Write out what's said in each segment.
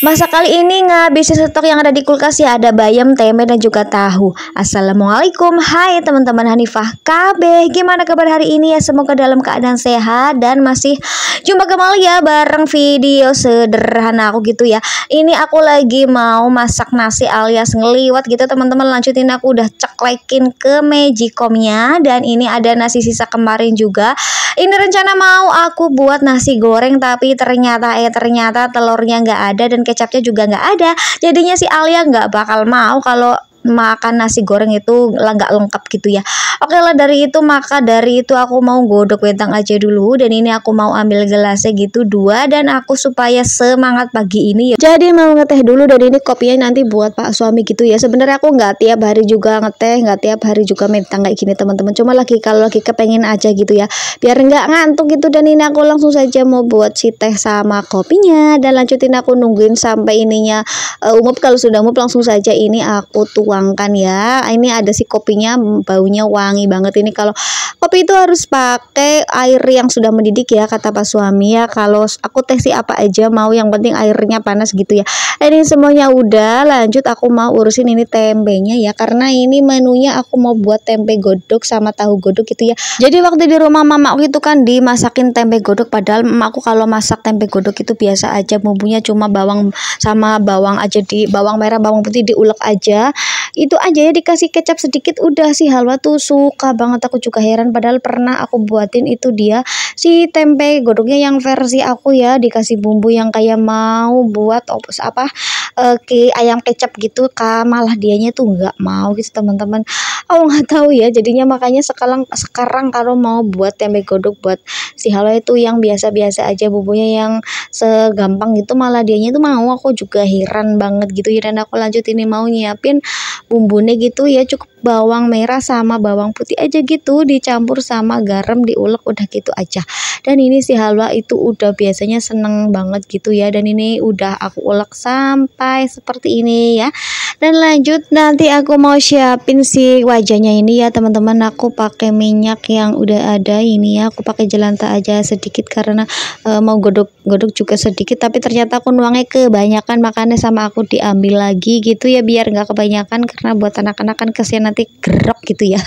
Masa kali ini ngabisin stok yang ada di kulkas ya, ada bayam, tempe, dan juga tahu. Assalamualaikum, hai teman-teman Hanifah KB. Gimana kabar hari ini ya? Semoga dalam keadaan sehat dan masih jumpa kembali ya bareng video sederhana aku gitu ya. Ini aku lagi mau masak nasi alias ngeliwat gitu teman-teman. Lanjutin, aku udah ceklekin ke magicomnya dan ini ada nasi sisa kemarin juga. Ini rencana mau aku buat nasi goreng tapi ternyata telurnya nggak ada dan kecapnya juga nggak ada. Jadinya si Alia nggak bakal mau kalau makan nasi goreng itu nggak lengkap gitu ya. Oke lah, dari itu aku mau godok wentang aja dulu. Dan ini aku mau ambil gelasnya gitu 2, dan aku supaya semangat pagi ini ya, jadi mau ngeteh dulu. Dan ini kopinya nanti buat Pak suami gitu ya. Sebenarnya aku nggak tiap hari juga ngeteh, nggak tiap hari juga minta kayak gini teman-teman. Cuma kalau lagi kepengen aja gitu ya, biar nggak ngantuk gitu. Dan ini aku langsung saja mau buat si teh sama kopinya. Dan lanjutin, aku nungguin sampai ininya umup. Kalau sudah umup langsung saja ini aku tuangkan ya. Ini ada si kopinya, baunya wangi banget. Ini kalau kopi itu harus pakai air yang sudah mendidih ya, kata Pak suami ya. Kalau aku teh sih apa aja mau, yang penting airnya panas gitu ya. Ini semuanya udah, lanjut aku mau urusin ini tempenya ya, karena ini menunya aku mau buat tempe godok sama tahu godok gitu ya. Jadi waktu di rumah mamaku itu kan dimasakin tempe godok, padahal mamaku kalau masak tempe godok itu biasa aja, bumbunya cuma bawang sama bawang aja, di bawang merah bawang putih diulek aja, itu aja ya, dikasih kecap sedikit udah. Si Halwa tuh suka banget, aku juga heran, padahal pernah aku buatin itu dia si tempe godoknya yang versi aku ya, dikasih bumbu yang kayak mau buat ayam kecap gitu, malah dianya tuh nggak mau gitu teman-teman. Aku nggak tahu ya, jadinya makanya sekarang kalau mau buat tempe godok buat si Halwa itu yang biasa-biasa aja, bumbunya yang segampang gitu, malah dianya tuh mau. Aku juga heran banget gitu ya. Dan aku lanjut ini mau nyiapin bumbunya gitu ya, cukup bawang merah sama bawang putih aja gitu, dicampur sama garam, diulek, udah gitu aja. Dan ini si Halwa itu udah biasanya seneng banget gitu ya. Dan ini udah aku ulek sampai seperti ini ya. Dan lanjut, nanti aku mau siapin si wajahnya ini ya teman-teman. Aku pakai minyak yang udah ada ini ya, aku pakai jelantah aja sedikit karena mau godok juga sedikit, tapi ternyata aku nuangnya kebanyakan, makanya sama aku diambil lagi gitu ya, biar nggak kebanyakan, karena buat anak-anak kan kesian nanti gerok gitu ya.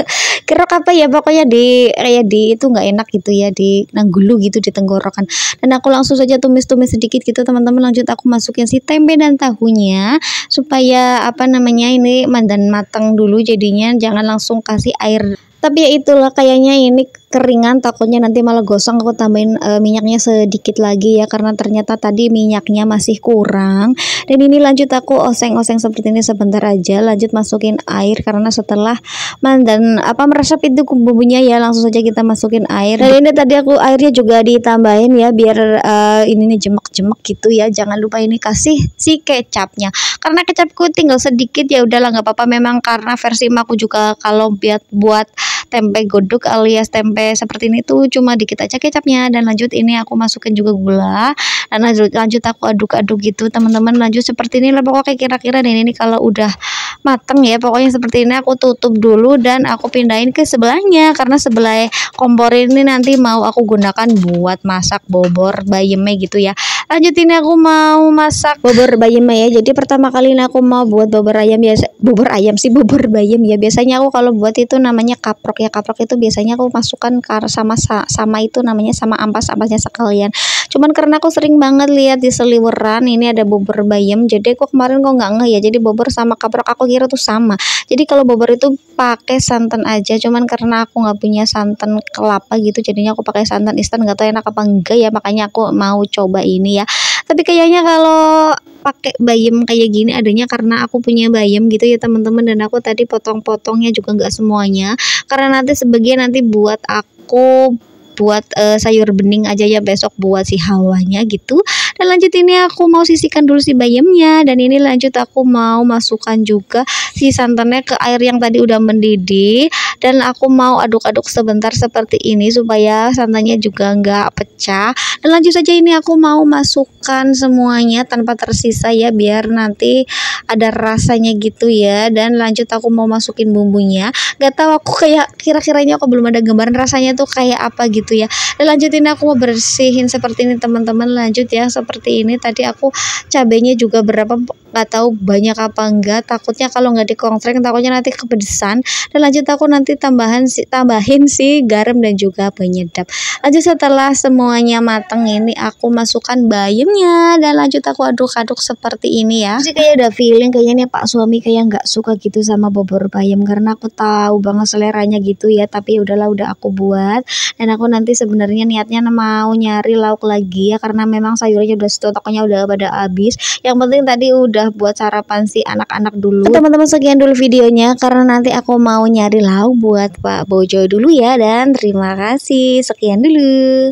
Gerok apa ya, pokoknya kayak di itu nggak enak gitu ya, di nanggulu gitu di tenggorokan. Dan aku langsung saja tumis-tumis sedikit gitu teman-teman. Lanjut aku masukin si tempe dan tahunya supaya ini matang dulu, jadinya jangan langsung kasih air. Tapi ya itulah, kayaknya ini keringan, takutnya nanti malah gosong. Aku tambahin minyaknya sedikit lagi ya, karena ternyata tadi minyaknya masih kurang. Dan ini lanjut aku oseng-oseng seperti ini sebentar aja. Lanjut masukin air, karena setelah meresap itu bumbunya ya, langsung saja kita masukin air. Dan ini tadi aku airnya juga ditambahin ya, biar ini jemek-jemek gitu ya. Jangan lupa ini kasih si kecapnya, karena kecapku tinggal sedikit ya, udahlah nggak apa-apa. Memang karena versi aku juga kalau buat tempe godok alias tempe seperti ini tuh cuma dikit aja kecapnya. Dan lanjut ini aku masukin juga gula, dan lanjut aku aduk-aduk gitu teman-teman. Lanjut seperti ini lah pokoknya kira-kira. Dan ini kalau udah mateng ya, pokoknya seperti ini aku tutup dulu dan aku pindahin ke sebelahnya, karena sebelah kompor ini nanti mau aku gunakan buat masak bobor bayamnya gitu ya. Lanjut ini aku mau masak bobor bayamnya ya. Jadi pertama kali ini aku mau buat bobor bayam ya. Biasanya aku kalau buat itu namanya kaprok ya. Kaprok itu biasanya aku masukkan sama itu namanya sama ampas-ampasnya sekalian. Cuman karena aku sering banget lihat di seliweran ini ada bobor bayam, jadi aku kemarin kok nggak ngeh ya, jadi bobor sama kaprok aku kira tuh sama. Jadi kalau bobor itu pakai santan aja, cuman karena aku nggak punya santan kelapa gitu, jadinya aku pakai santan instan. Nggak tahu enak apa enggak ya, makanya aku mau coba ini ya. Tapi kayaknya kalau pakai bayam kayak gini adanya karena aku punya bayam gitu ya teman-teman. Dan aku tadi potong-potongnya juga nggak semuanya, karena nanti sebagian nanti buat aku sayur bening aja ya besok buat si Hawanya gitu. Dan lanjut ini aku mau sisihkan dulu si bayamnya. Dan ini lanjut aku mau masukkan juga si santannya ke air yang tadi udah mendidih, dan aku mau aduk-aduk sebentar seperti ini supaya santannya juga nggak pecah. Dan lanjut saja ini aku mau masukkan semuanya tanpa tersisa ya, biar nanti ada rasanya gitu ya. Dan lanjut aku mau masukin bumbunya. Gak tahu aku kayak kira-kiranya aku belum ada gambaran rasanya tuh kayak apa gitu ya. Dan lanjutin aku mau bersihin seperti ini teman-teman. Lanjut ya, seperti seperti ini. Tadi aku cabenya juga berapa nggak tahu banyak apa enggak, takutnya kalau nggak dikonsreng takutnya nanti kepedesan. Dan lanjut aku nanti tambahin si garam dan juga penyedap. Lanjut setelah semuanya mateng ini aku masukkan bayamnya dan lanjut aku aduk-aduk seperti ini ya. Jadi kayak udah feeling kayaknya nih Pak suami kayak nggak suka gitu sama bubur bayam karena aku tahu banget seleranya gitu ya, tapi udahlah udah aku buat. Dan aku nanti sebenarnya niatnya mau nyari lauk lagi ya, karena memang sayurnya udah stoknya udah pada habis. Yang penting tadi udah buat sarapan si anak-anak dulu. Teman-teman sekian dulu videonya karena nanti aku mau nyari lauk buat Pak Bojo dulu ya, dan terima kasih, sekian dulu.